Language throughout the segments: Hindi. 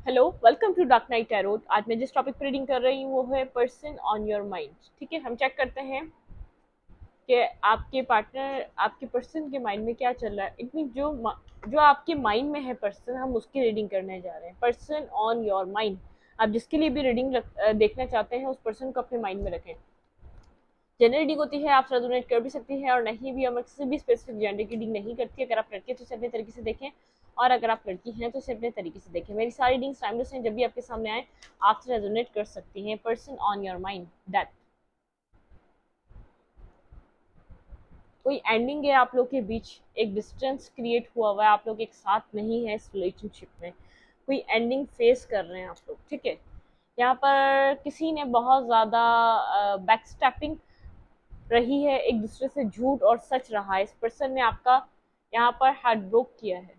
Hello, welcome to dark night tarot. आज मैं जिस टॉपिक पर रीडिंग कर रही हूँ वो है पर्सन ऑन योर माइंड। ठीक है, हम चेक करते हैं कि आपके पार्टनर, आपके पर्सन के माइंड में क्या चल रहा है। इट मीन जो आपके माइंड में है पर्सन, हम उसकी रीडिंग करने जा रहे हैं। पर्सन ऑन योर माइंड, आप जिसके लिए भी रीडिंग देखना चाहते हैं उस पर्सन को अपने माइंड में रखें। जनरल रीडिंग होती है, आप रेजोनेट कर भी सकती है और नहीं भी। हम किसी भी स्पेसिफिक जेंडर की रीडिंग नहीं करती। अगर आप लड़के तो इसे अपने तरीके से देखें, और अगर आप लड़की हैं तो इसे अपने तरीके से देखें। मेरी सारी रीडिंग्स टाइमलेस हैं, जब भी आपके सामने आए आपसे रेजोनेट कर सकती हैं। Person on your mind, that कोई एंडिंग है आप लोग के बीच, एक डिस्टेंस क्रिएट हुआ हुआ है, आप लोग एक साथ नहीं है इस रिलेशनशिप में, कोई एंडिंग फेस कर रहे हैं आप लोग। ठीक है, यहाँ पर किसी ने बहुत ज़्यादा बैक स्टेपिंग रही है, एक दूसरे से झूठ और सच रहा है। इस पर्सन ने आपका यहाँ पर हार्ट ब्रोक किया है।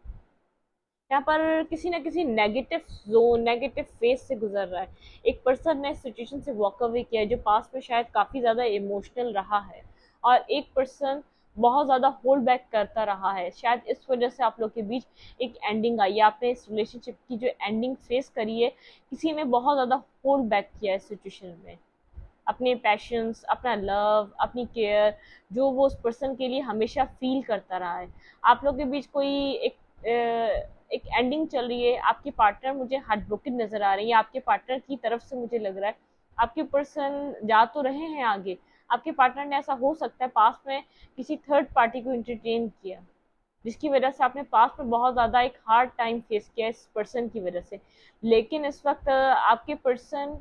यहाँ पर किसी न किसी नेगेटिव जोन, नेगेटिव फेज से गुजर रहा है। एक पर्सन ने सिचुएशन से वॉक अवे किया है जो पास में शायद काफ़ी ज़्यादा इमोशनल रहा है, और एक पर्सन बहुत ज़्यादा होल्ड बैक करता रहा है। शायद इस वजह से आप लोग के बीच एक एंडिंग आई है। आपने इस रिलेशनशिप की जो एंडिंग फेस करी है, किसी ने बहुत ज़्यादा होल्ड बैक किया है इस सिचुएशन में। अपने पैशंस, अपना लव, अपनी केयर, जो वो उस पर्सन के लिए हमेशा फील करता रहा है। आप लोग के बीच कोई एक एंडिंग चल रही है। आपके पार्टनर मुझे हार्ट ब्रोकन नज़र आ रही है। आपके पार्टनर की तरफ से मुझे लग रहा है आपके पर्सन जा तो रहे हैं आगे। आपके पार्टनर ने, ऐसा हो सकता है पास्ट में किसी थर्ड पार्टी को इंटरटेन किया, जिसकी वजह से आपने पास्ट में बहुत ज़्यादा एक हार्ड टाइम फेस किया इस पर्सन की वजह से। लेकिन इस वक्त आपके पर्सन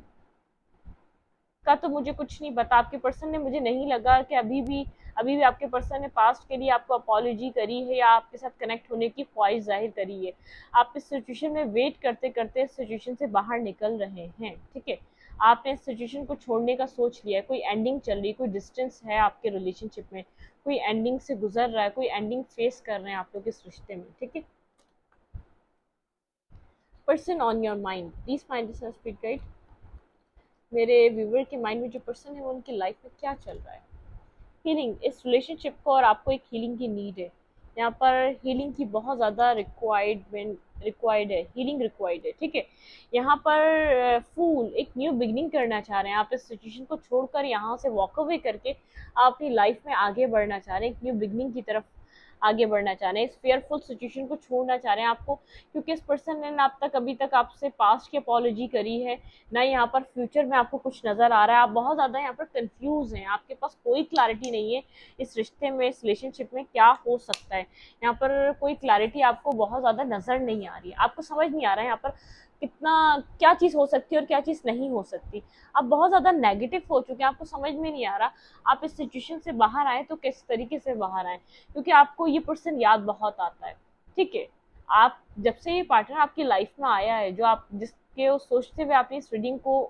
का तो मुझे कुछ नहीं पता। आपके पर्सन ने, मुझे नहीं लगा कि अभी भी आपके पर्सन ने पास्ट के लिए आपको अपॉलॉजी करी है या आपके साथ कनेक्ट होने की ख्वाहिश जाहिर करी है। आप इस सिचुएशन में वेट करते करते इस सिचुएशन से बाहर निकल रहे हैं। ठीक है, आपने इस सिचुएशन को छोड़ने का सोच लिया है। कोई एंडिंग चल रही है, कोई डिस्टेंस है आपके रिलेशनशिप में, कोई एंडिंग से गुजर रहा है, कोई एंडिंग फेस कर रहे हैं आप लोग इस रिश्ते में। ठीक है, person on your mind, please find this spirit guide. मेरे व्यूवर के माइंड में जो पर्सन है वो उनकी लाइफ में क्या चल रहा है। हीलिंग, इस रिलेशनशिप को और आपको एक हीलिंग की नीड है। यहाँ पर हीलिंग की बहुत ज़्यादा रिक्वायर्ड है, हीलिंग रिक्वायर्ड है। ठीक है, यहाँ पर फूल एक न्यू बिगनिंग करना चाह रहे हैं। आप इस सिचुएशन को छोड़कर यहाँ से वॉक अवे करके आप अपनी लाइफ में आगे बढ़ना चाह रहे हैं, एक न्यू बिगनिंग की तरफ आगे बढ़ना चाह रहे हैं। इस फेयरफुल सिचुएशन को छोड़ना चाह रहे हैं आपको, क्योंकि इस पर्सन ने ना अभी तक आपसे पास्ट की अपॉलॉजी करी है, ना यहाँ पर फ्यूचर में आपको कुछ नज़र आ रहा है। आप बहुत ज़्यादा यहाँ पर कंफ्यूज हैं, आपके पास कोई क्लैरिटी नहीं है इस रिश्ते में, इस रिलेशनशिप में क्या हो सकता है। यहाँ पर कोई क्लैरिटी आपको बहुत ज़्यादा नज़र नहीं आ रही है। आपको समझ नहीं आ रहा है यहाँ पर कितना, क्या चीज़ हो सकती है और क्या चीज़ नहीं हो सकती। आप बहुत ज़्यादा नेगेटिव हो चुके हैं, आपको समझ में नहीं आ रहा आप इस सिचुएशन से बाहर आए तो किस तरीके से बाहर आए, क्योंकि आपको ये पर्सन याद बहुत आता है। ठीक है, आप जब से ये पार्टनर आपकी लाइफ में आया है, जो आप जिसके वो सोचते हुए आपने इस रीडिंग को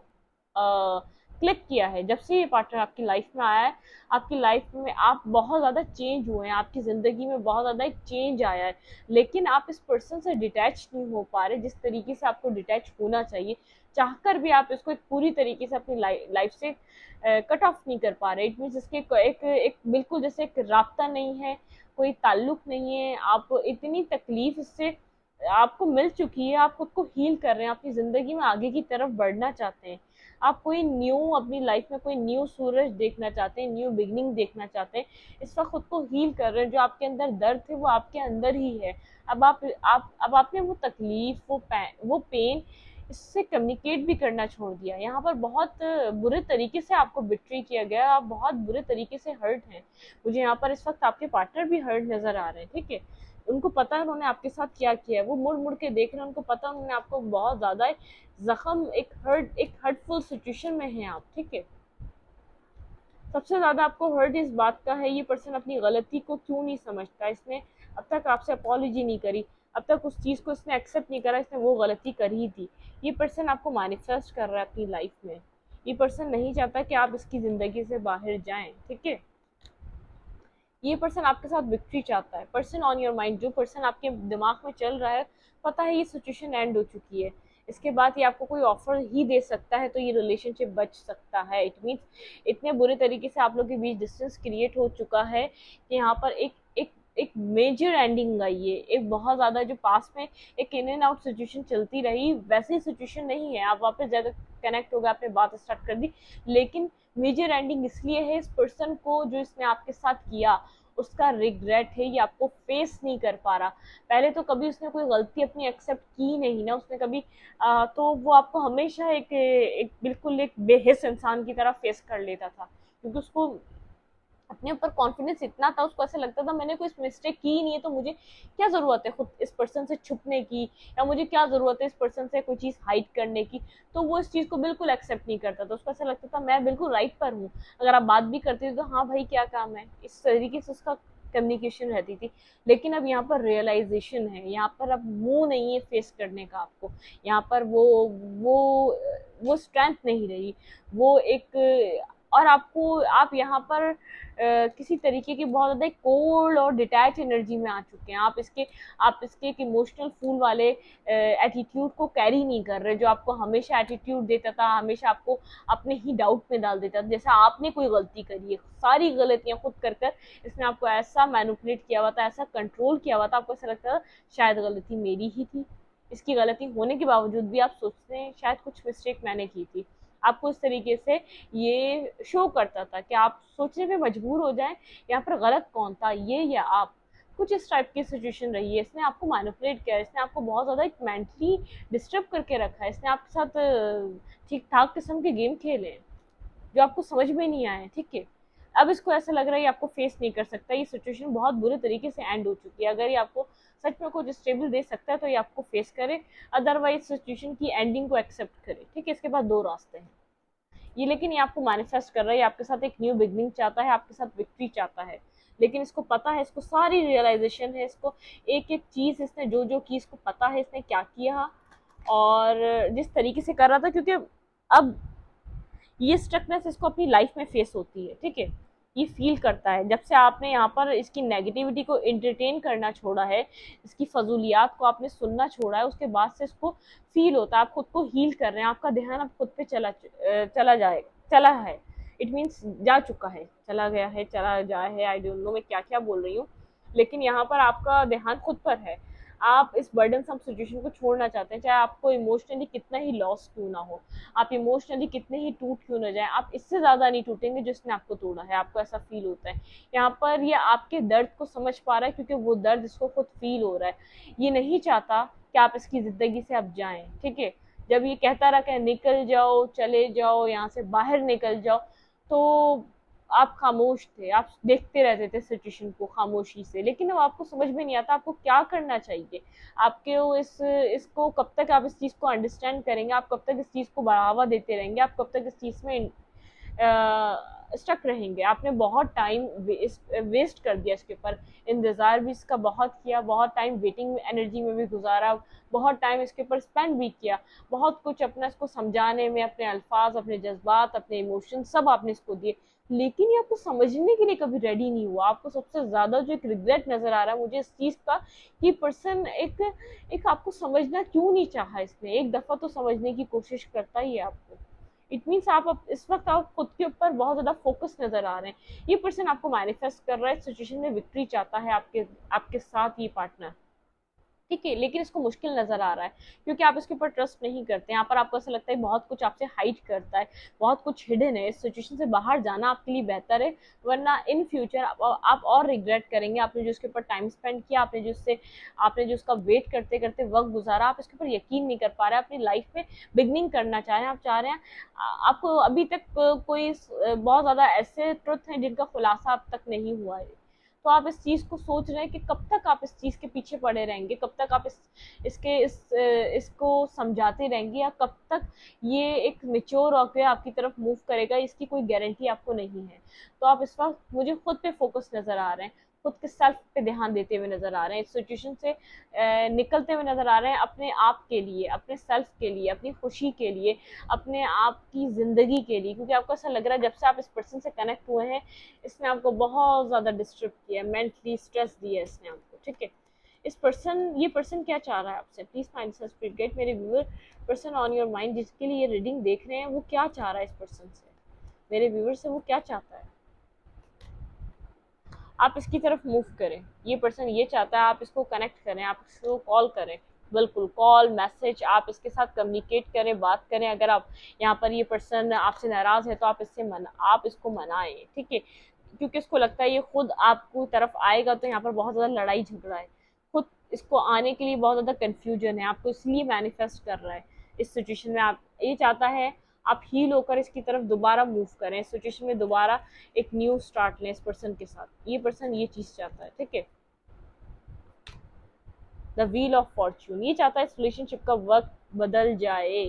क्लिक किया है, जब से ये पार्टनर आपकी लाइफ में आया है, आपकी लाइफ में आप बहुत ज़्यादा चेंज हुए हैं, आपकी ज़िंदगी में बहुत ज़्यादा एक चेंज आया है। लेकिन आप इस पर्सन से डिटैच नहीं हो पा रहे जिस तरीके से आपको डिटैच होना चाहिए। चाहकर भी आप इसको एक पूरी तरीके से अपनी लाइफ से कट ऑफ नहीं कर पा रहे। इट मीन्स इसके एक बिल्कुल जैसे एक राब्ता नहीं है, कोई ताल्लुक नहीं है। आप इतनी तकलीफ इससे आपको मिल चुकी है, आप खुद को हील कर रहे हैं, अपनी ज़िंदगी में आगे की तरफ बढ़ना चाहते हैं। आप कोई न्यू अपनी लाइफ में कोई न्यू सूरज देखना चाहते हैं, न्यू बिगनिंग देखना चाहते हैं। इस वक्त खुद को हील कर रहे हैं। जो आपके अंदर दर्द है वो आपके अंदर ही है। अब आपने वो तकलीफ, वो पेन इससे कम्युनिकेट भी करना छोड़ दिया। यहाँ पर बहुत बुरे तरीके से आपको बिट्री किया गया, आप बहुत बुरे तरीके से हर्ट हैं। मुझे यहाँ पर इस वक्त आपके पार्टनर भी हर्ट नज़र आ रहे हैं। ठीक है, उनको पता है उन्होंने आपके साथ क्या किया है, वो मुड़ मुड़ के देख रहे हैं, उनको पता है उन्होंने आपको बहुत ज़्यादा जख्म, एक हर्टफुल सिचुएशन में हैं आप। ठीक है, सबसे ज़्यादा आपको हर्ट इस बात का है, ये पर्सन अपनी गलती को क्यों नहीं समझता। इसने अब तक आपसे अपॉलॉजी नहीं करी, अब तक उस चीज़ को इसने एक्सेप्ट नहीं करा, इसने वो गलती करी थी। ये पर्सन आपको मैनिफेस्ट कर रहा है अपनी लाइफ में। ये पर्सन नहीं चाहता कि आप इसकी ज़िंदगी से बाहर जाएं। ठीक है, ये पर्सन आपके साथ विक्ट्री चाहता है। पर्सन ऑन योर माइंड, जो पर्सन आपके दिमाग में चल रहा है, पता है ये सिचुएशन एंड हो चुकी है, इसके बाद ये आपको कोई ऑफर ही दे सकता है तो ये रिलेशनशिप बच सकता है। इट मीन्स इतने बुरे तरीके से आप लोग के बीच डिस्टेंस क्रिएट हो चुका है कि यहाँ पर एक एक एक मेजर एंडिंग आई है, एक बहुत ज़्यादा जो पास में एक इन एंड आउट सिचुएशन चलती रही वैसी सिचुएशन नहीं है। आप वापस ज़्यादा कनेक्ट हो गए, आपने बात स्टार्ट कर दी, लेकिन मेजर एंडिंग इसलिए है, इस पर्सन को जो इसने आपके साथ किया उसका रिग्रेट है, ये आपको फेस नहीं कर पा रहा। पहले तो कभी उसने कोई गलती अपनी एक्सेप्ट की नहीं ना, उसने कभी तो वो आपको हमेशा एक एक बिल्कुल एक बेहिस इंसान की तरह फेस कर लेता था, क्योंकि उसको अपने ऊपर कॉन्फिडेंस इतना था, उसको ऐसा लगता था मैंने कोई मिस्टेक की नहीं है, तो मुझे क्या ज़रूरत है खुद इस पर्सन से छुपने की, या मुझे क्या ज़रूरत है इस पर्सन से कोई चीज़ हाइड करने की। तो वो इस चीज़ को बिल्कुल एक्सेप्ट नहीं करता था, उसको ऐसा लगता था मैं बिल्कुल राइट पर हूँ, अगर आप बात भी करते थे तो हाँ भाई क्या काम है, इस तरीके से उसका कम्युनिकेशन रहती थी। लेकिन अब यहाँ पर रियलाइजेशन है, यहाँ पर अब मुंह नहीं है फेस करने का आपको, यहाँ पर वो वो स्ट्रेंथ नहीं रही, वो एक, और आपको आप यहाँ पर किसी तरीके की बहुत ज़्यादा कोल्ड और डिटैच एनर्जी में आ चुके हैं। आप इसके एक इमोशनल फूल वाले एटीट्यूड को कैरी नहीं कर रहे, जो आपको हमेशा एटीट्यूड देता था, हमेशा आपको अपने ही डाउट में डाल देता था, जैसे आपने कोई गलती करी है। सारी गलतियां खुद कर कर इसने आपको ऐसा मैनिपुलेट किया हुआ था, ऐसा कंट्रोल किया हुआ था, आपको ऐसा लगता था शायद गलती मेरी ही थी। इसकी गलती होने के बावजूद भी आप सोचते हैं शायद कुछ मिस्टेक मैंने की थी। आपको इस तरीके से ये शो करता था कि आप सोचने पे मजबूर हो जाएं यहाँ पर गलत कौन था, ये या आप। कुछ इस टाइप की सिचुएशन रही है, इसने आपको मैनिपुलेट किया है, इसने आपको बहुत ज़्यादा एक मेंटली डिस्टर्ब करके रखा है, इसने आपके साथ ठीक ठाक किस्म के गेम खेले हैं जो आपको समझ में नहीं आए, ठीक है। अब इसको ऐसा लग रहा है ये आपको फेस नहीं कर सकता, ये सिचुएशन बहुत बुरे तरीके से एंड हो चुकी है। अगर ये आपको सच में कुछ स्टेबल दे सकता है तो ये आपको फेस करे, अदरवाइज सिचुएशन की एंडिंग को एक्सेप्ट करे, ठीक है। इसके बाद दो रास्ते हैं ये, लेकिन ये आपको मैनिफेस्ट कर रहा है, ये आपके साथ एक न्यू बिगनिंग चाहता है, आपके साथ विक्ट्री चाहता है। लेकिन इसको पता है, इसको सारी रियलाइजेशन है, इसको एक एक चीज़ इसने जो जो की इसको पता है इसने क्या किया और जिस तरीके से कर रहा था, क्योंकि अब ये स्ट्रकनेस इसको अपनी लाइफ में फेस होती है, ठीक है। ये फील करता है जब से आपने यहाँ पर इसकी नेगेटिविटी को एंटरटेन करना छोड़ा है, इसकी फजूलियात को आपने सुनना छोड़ा है, उसके बाद से इसको फील होता है आप खुद को हील कर रहे हैं, आपका ध्यान अब खुद पे चला है। इट मीन्स जा चुका है, चला गया है, चला जाए है, आई डोंट नो मैं क्या क्या बोल रही हूँ, लेकिन यहाँ पर आपका ध्यान खुद पर है। आप इस बर्डन सम सिचुएशन को छोड़ना चाहते हैं, चाहे आपको इमोशनली कितना ही लॉस क्यों ना हो, आप इमोशनली कितने ही टूट क्यों ना जाए, आप इससे ज़्यादा नहीं टूटेंगे जिसने आपको तोड़ा है, आपको ऐसा फील होता है। यहाँ पर ये आपके दर्द को समझ पा रहा है, क्योंकि वो दर्द इसको खुद फील हो रहा है। ये नहीं चाहता कि आप इसकी ज़िंदगी से अब जाएं, ठीक है। जब ये कहता रहा कि निकल जाओ, चले जाओ, यहाँ से बाहर निकल जाओ, तो आप खामोश थे, आप देखते रहते थे सिचुएशन को खामोशी से, लेकिन अब आपको समझ में नहीं आता आपको क्या करना चाहिए। आपके वो इसको कब तक आप इस चीज़ को अंडरस्टैंड करेंगे, आप कब तक इस चीज़ को बढ़ावा देते रहेंगे, आप कब तक इस चीज़ में स्टक रहेंगे। आपने बहुत टाइम वेस्ट कर दिया इसके ऊपर, इंतज़ार भी इसका बहुत किया, बहुत टाइम वेटिंग एनर्जी में भी गुजारा, बहुत टाइम इसके ऊपर स्पेंड भी किया, बहुत कुछ अपना इसको समझाने में, अपने अल्फाज, अपने जज्बात, अपने इमोशन सब आपने इसको दिए, लेकिन ये आपको समझने के लिए कभी रेडी नहीं हुआ। आपको सबसे ज़्यादा जो एक रिग्रेट नज़र आ रहा है मुझे इस चीज़ का, कि पर्सन एक आपको समझना क्यों नहीं चाहा, इसने एक दफ़ा तो समझने की कोशिश करता ही है आपको। इट मीन्स आप इस वक्त आप खुद के ऊपर बहुत ज़्यादा फोकस नज़र आ रहे हैं। ये पर्सन आपको मैनिफेस्ट कर रहा है, सिचुएशन में विक्ट्री चाहता है आपके आपके साथ ये पार्टनर, ठीक है, लेकिन इसको मुश्किल नज़र आ रहा है, क्योंकि आप इसके ऊपर ट्रस्ट नहीं करते। यहाँ पर आपको ऐसा लगता है बहुत कुछ आपसे हाइड करता है, बहुत कुछ हिडन है, इस सिचुएशन से बाहर जाना आपके लिए बेहतर है, वरना इन फ्यूचर आप और रिग्रेट करेंगे। आपने जो इसके ऊपर टाइम स्पेंड किया, आपने जो उसका वेट करते करते वक्त गुजारा, आप इसके ऊपर यकीन नहीं कर पा रहे, अपनी लाइफ में बिगनिंग करना चाह रहे हैं, आप चाह रहे हैं आपको अभी तक कोई बहुत ज़्यादा ऐसे ट्रुथ हैं जिनका खुलासा अब तक नहीं हुआ है। तो आप इस चीज़ को सोच रहे हैं कि कब तक आप इस चीज़ के पीछे पड़े रहेंगे, कब तक आप इसको समझाते रहेंगे, या कब तक ये एक मेच्योर होकर आपकी तरफ मूव करेगा, इसकी कोई गारंटी आपको नहीं है। तो आप इस वक्त मुझे खुद पे फोकस नज़र आ रहे हैं, खुद के सेल्फ पे ध्यान देते हुए नज़र आ रहे हैं, इस सिचुएशन से निकलते हुए नज़र आ रहे हैं, अपने आप के लिए, अपने सेल्फ के लिए, अपनी खुशी के लिए, अपने आप की ज़िंदगी के लिए, क्योंकि आपको ऐसा लग रहा है जब से आप इस पर्सन से कनेक्ट हुए हैं इसने आपको बहुत ज़्यादा डिस्टर्ब किया, मेंटली स्ट्रेस दिया इसने आपको, ठीक है। ये पर्सन क्या चाह रहा है आपसे, प्लीज़ फाइंड स्पिरिट गाइड। मेरे viewer, person on your mind जिसके लिए ये रीडिंग देख रहे हैं वो क्या चाह रहा है इस पर्सन से, मेरे व्यूअर से वो क्या चाहता है। आप इसकी तरफ मूव करें। ये पर्सन ये चाहता है आप इसको कनेक्ट करें, आप इसको कॉल करें, बिल्कुल कॉल मैसेज आप इसके साथ कम्युनिकेट करें, बात करें। अगर आप यहाँ पर ये पर्सन आपसे नाराज़ है तो आप इसको मनाएं, ठीक है, क्योंकि इसको लगता है ये खुद आपको तरफ आएगा तो यहाँ पर बहुत ज़्यादा लड़ाई झगड़ा है, खुद इसको आने के लिए बहुत ज़्यादा कन्फ्यूजन है, आपको इसलिए मैनिफेस्ट कर रहा है इस सिचुएशन में। आप ये चाहता है आप हील होकर इसकी तरफ दोबारा मूव करें, इस सिचुएशन में दोबारा एक न्यू स्टार्ट लें इस पर्सन के साथ। ये पर्सन ये चीज़ चाहता है, ठीक है। द व्हील ऑफ फॉर्च्यून, ये चाहता है इस रिलेशनशिप का वक्त बदल जाए,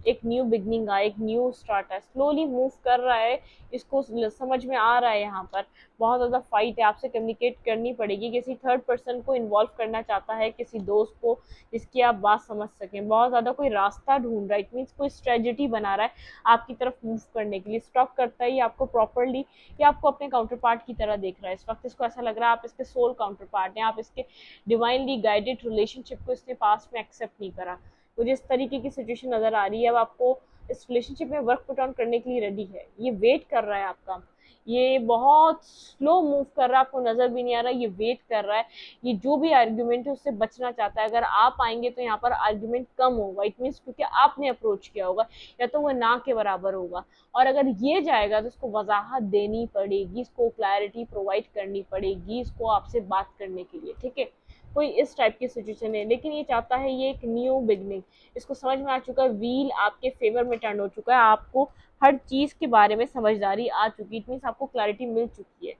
एक न्यू बिगनिंग आए, एक न्यू स्टार्ट है, स्लोली मूव कर रहा है। इसको समझ में आ रहा है यहाँ पर बहुत ज़्यादा फाइट है, आपसे कम्युनिकेट करनी पड़ेगी, किसी थर्ड पर्सन को इन्वॉल्व करना चाहता है, किसी दोस्त को जिसकी आप बात समझ सकें, बहुत ज़्यादा कोई रास्ता ढूंढ रहा है, इट मीन्स कोई स्ट्रेटजी बना रहा है आपकी तरफ मूव करने के लिए। स्टॉक करता है ये आपको प्रॉपरली, या आपको अपने काउंटर पार्ट की तरह देख रहा है। इस वक्त इसको ऐसा लग रहा है आप इसके सोल काउंटर पार्ट हैं, आप इसके डिवाइनली गाइडेड रिलेशनशिप को इसने पास्ट में एक्सेप्ट नहीं करा। मुझे इस तरीके की सिचुएशन नज़र आ रही है। अब आपको इस रिलेशनशिप में वर्क पुट ऑन करने के लिए रेडी है, ये वेट कर रहा है आपका, ये बहुत स्लो मूव कर रहा है, आपको नज़र भी नहीं आ रहा, ये वेट कर रहा है। ये जो भी आर्ग्यूमेंट है उससे बचना चाहता है। अगर आप आएंगे तो यहाँ पर आर्ग्यूमेंट कम होगा, इट मीन्स क्योंकि आपने अप्रोच किया होगा, या तो वो ना के बराबर होगा। और अगर ये जाएगा तो इसको वजाहत देनी पड़ेगी, इसको क्लैरिटी प्रोवाइड करनी पड़ेगी इसको आपसे बात करने के लिए, ठीक है। कोई इस टाइप की सिचुएशन है, लेकिन ये चाहता है ये एक न्यू बिगनिंग। इसको समझ में आ चुका है, व्हील आपके फेवर में टर्न हो चुका है, आपको हर चीज़ के बारे में समझदारी आ चुकी है, इट मीन्स आपको क्लैरिटी मिल चुकी है।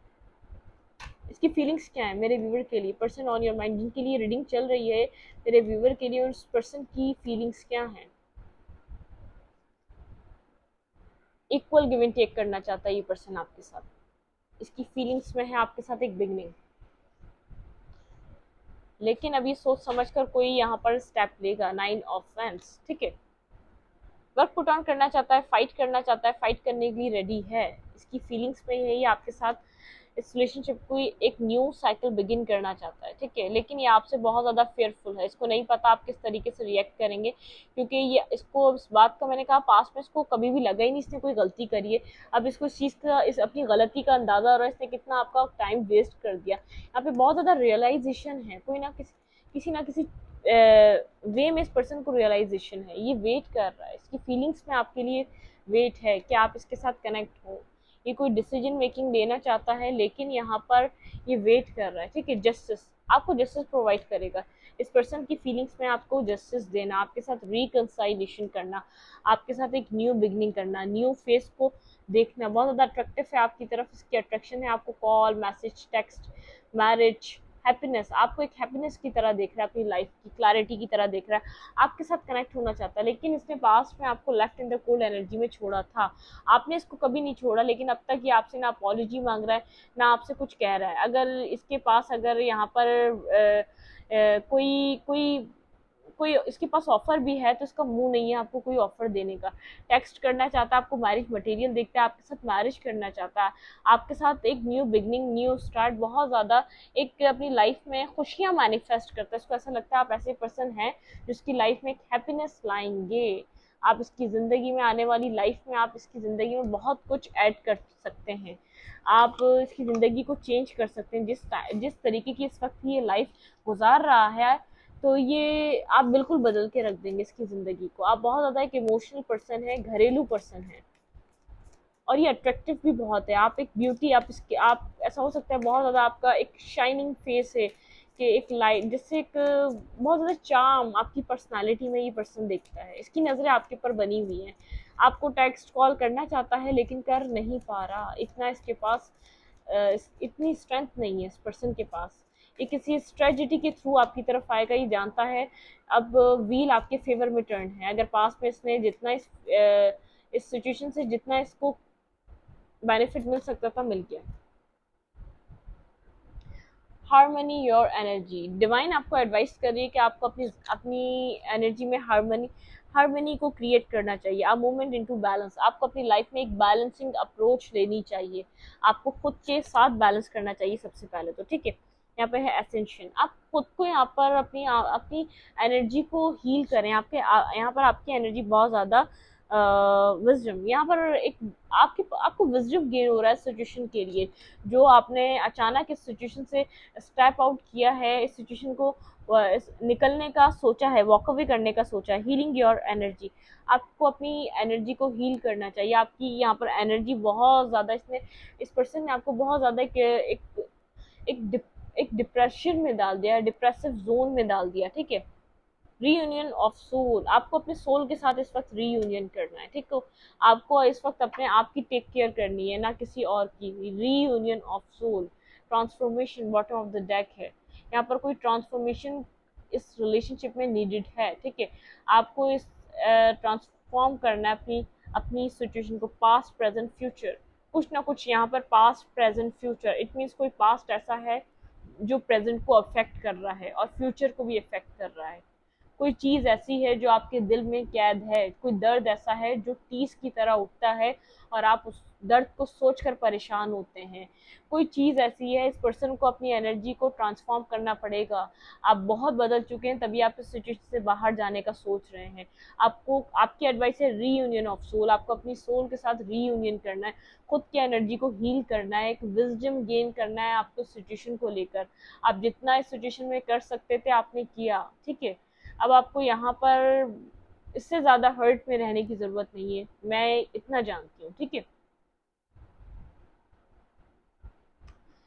इसकी फीलिंग्स क्या है मेरे व्यूवर के लिए, पर्सन ऑन योर माइंड जिनके लिए रीडिंग चल रही है, मेरे व्यूवर के लिए उस पर्सन की फीलिंग्स क्या हैं। इक्वल गिव एंड टेक करना चाहता है ये पर्सन आपके साथ, इसकी फीलिंग्स में है आपके साथ एक बिगनिंग, लेकिन अभी सोच समझकर कोई यहाँ पर स्टेप लेगा। 9 ऑफ वैंड्स, ठीक है। वर्क पुट ऑन करना चाहता है, फाइट करना चाहता है, फाइट करने के लिए रेडी है। इसकी फीलिंग्स में है ये आपके साथ इस रिलेशनशिप को एक न्यू साइकिल बिगिन करना चाहता है, ठीक है। लेकिन ये आपसे बहुत ज़्यादा फेयरफुल है, इसको नहीं पता आप किस तरीके से रिएक्ट करेंगे, क्योंकि ये इसको इस बात का, मैंने कहा पास्ट में इसको कभी भी लगा ही नहीं इसने कोई गलती करी है। अब इसको इस चीज़ का, इस अपनी गलती का अंदाज़ा हो रहा है, इसने कितना आपका टाइम वेस्ट कर दिया। यहाँ पे बहुत ज़्यादा रियलाइजेशन है, कोई ना किसी ना किसी वे में इस पर्सन को रियलाइजेशन है, ये वेट कर रहा है, इसकी फीलिंग्स में आपके लिए वेट है कि आप इसके साथ कनेक्ट हो। ये कोई डिसीजन मेकिंग लेना चाहता है, लेकिन यहाँ पर ये वेट कर रहा है, ठीक है। जस्टिस, आपको जस्टिस प्रोवाइड करेगा। इस पर्सन की फीलिंग्स में आपको जस्टिस देना, आपके साथ रिकंसाइलेशन करना, आपके साथ एक न्यू बिगनिंग करना, न्यू फेस को देखना बहुत ज़्यादा अट्रैक्टिव है आपकी तरफ, इसकी अट्रैक्शन है आपको। Call, message, text, marriage, happiness, आपको एक हैप्पीनेस की तरह देख रहा है, अपनी लाइफ की क्लैरिटी की तरह देख रहा है, आपके साथ कनेक्ट होना चाहता है। लेकिन इसने पास्ट में आपको left in the cold energy में छोड़ा था, आपने इसको कभी नहीं छोड़ा, लेकिन अब तक ये आपसे ना अपॉलॉजी मांग रहा है, ना आपसे कुछ कह रहा है। अगर इसके पास, अगर यहाँ पर कोई कोई कोई इसके पास ऑफर भी है तो इसका मुंह नहीं है आपको कोई ऑफर देने का। टेक्स्ट करना चाहता है, आपको मैरिज मटेरियल देखता है, आपके साथ मैरिज करना चाहता है, आपके साथ एक न्यू बिगनिंग, न्यू स्टार्ट, बहुत ज़्यादा एक अपनी लाइफ में खुशियाँ मैनिफेस्ट करता है। इसको ऐसा लगता है आप ऐसे पर्सन हैं जिसकी लाइफ में एक हैप्पीनेस लाएंगे। आप इसकी ज़िंदगी में, आने वाली लाइफ में आप इसकी ज़िंदगी में बहुत कुछ ऐड कर सकते हैं, आप इसकी ज़िंदगी को चेंज कर सकते हैं। जिस तरीके की इस वक्त ये लाइफ गुजार रहा है, तो ये आप बिल्कुल बदल के रख देंगे इसकी ज़िंदगी को। आप बहुत ज़्यादा एक इमोशनल पर्सन है, घरेलू पर्सन है, और ये अट्रैक्टिव भी बहुत है। आप एक ब्यूटी, आप ऐसा हो सकता है बहुत ज़्यादा आपका एक शाइनिंग फेस है कि एक लाइट, जिससे एक बहुत ज़्यादा चार्म आपकी पर्सनालिटी में ये पर्सन देखता है। इसकी नज़रें आपके ऊपर बनी हुई हैं, आपको टेक्स्ट कॉल करना चाहता है लेकिन कर नहीं पा रहा, इतना इसके पास इतनी स्ट्रेंथ नहीं है इस पर्सन के पास। ये किसी स्ट्रेटजी के थ्रू आपकी तरफ आएगा, ये जानता है अब व्हील आपके फेवर में टर्न है। अगर पास में इसने जितना इस सिचुएशन से जितना इसको बेनिफिट मिल सकता था, मिल गया। हारमनी योर एनर्जी, डिवाइन आपको एडवाइस कर रही है कि आपको अपनी एनर्जी में हारमनी को क्रिएट करना चाहिए। आप मूवमेंट इनटू बैलेंस, आपको अपनी लाइफ में एक बैलेंसिंग अप्रोच लेनी चाहिए, आपको खुद के साथ बैलेंस करना चाहिए सबसे पहले तो, ठीक है। यहाँ पे है एसेंशन, आप खुद को यहाँ पर अपनी एनर्जी को हील करें। यहाँ पर आपकी एनर्जी बहुत ज़्यादा विजडम, यहाँ पर एक आपको विजडम गेन हो रहा है सिचुएशन के लिए, जो आपने अचानक इस सिचुएशन से स्टेप आउट किया है, इस सिचुएशन को निकलने का सोचा है, वॉक अवे करने का सोचा है। हीलिंग योर एनर्जी, आपको अपनी एनर्जी को हील करना चाहिए। आपकी यहाँ पर एनर्जी बहुत ज़्यादा, इसने इस पर्सन ने आपको बहुत ज़्यादा एक डिप्रेशन में डाल दिया है, डिप्रेसिव जोन में डाल दिया, ठीक है। रीयूनियन ऑफ सोल, आपको अपने सोल के साथ इस वक्त रीयूनियन करना है, ठीक है। आपको इस वक्त अपने आप की टेक केयर करनी है, ना किसी और की। Reunion of soul, transformation bottom of the deck है। यहाँ पर कोई ट्रांसफॉर्मेशन इस रिलेशनशिप में नीडेड है, ठीक है। आपको इस ट्रांसफॉर्म करना है अपनी अपनी सिचुएशन को, पास्ट प्रेजेंट फ्यूचर, कुछ ना कुछ यहाँ पर past present future, it means कोई पास्ट ऐसा है जो प्रेजेंट को अफेक्ट कर रहा है और फ्यूचर को भी अफेक्ट कर रहा है। कोई चीज़ ऐसी है जो आपके दिल में कैद है, कोई दर्द ऐसा है जो टीस की तरह उठता है और आप उस दर्द को सोचकर परेशान होते हैं। कोई चीज़ ऐसी है, इस पर्सन को अपनी एनर्जी को ट्रांसफॉर्म करना पड़ेगा। आप बहुत बदल चुके हैं, तभी आप इस सिचुएशन से बाहर जाने का सोच रहे हैं। आपको, आपकी एडवाइस है रीयूनियन ऑफ सोल, आपको अपनी सोल के साथ रीयूनियन करना है, खुद की एनर्जी को हील करना है, एक विजडम गेन करना है आपको सिचुएशन को लेकर। आप जितना इस सिचुएशन में कर सकते थे आपने किया, ठीक है। अब आपको यहाँ पर इससे ज़्यादा हर्ट में रहने की ज़रूरत नहीं है, मैं इतना जानती हूँ, ठीक है।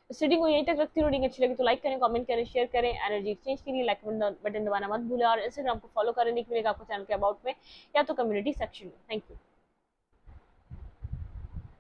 रीडिंग को यहीं तक रखती हूँ। रीडिंग अच्छी लगी तो लाइक करें, कमेंट करें, शेयर करें। एनर्जी एक्सचेंज के लिए लाइक बटन दबाना मत भूलें और इंस्टाग्राम को फॉलो करें, लिंक मिलेगा आपको चैनल के अबाउट में या तो कम्युनिटी सेक्शन में। Thank you.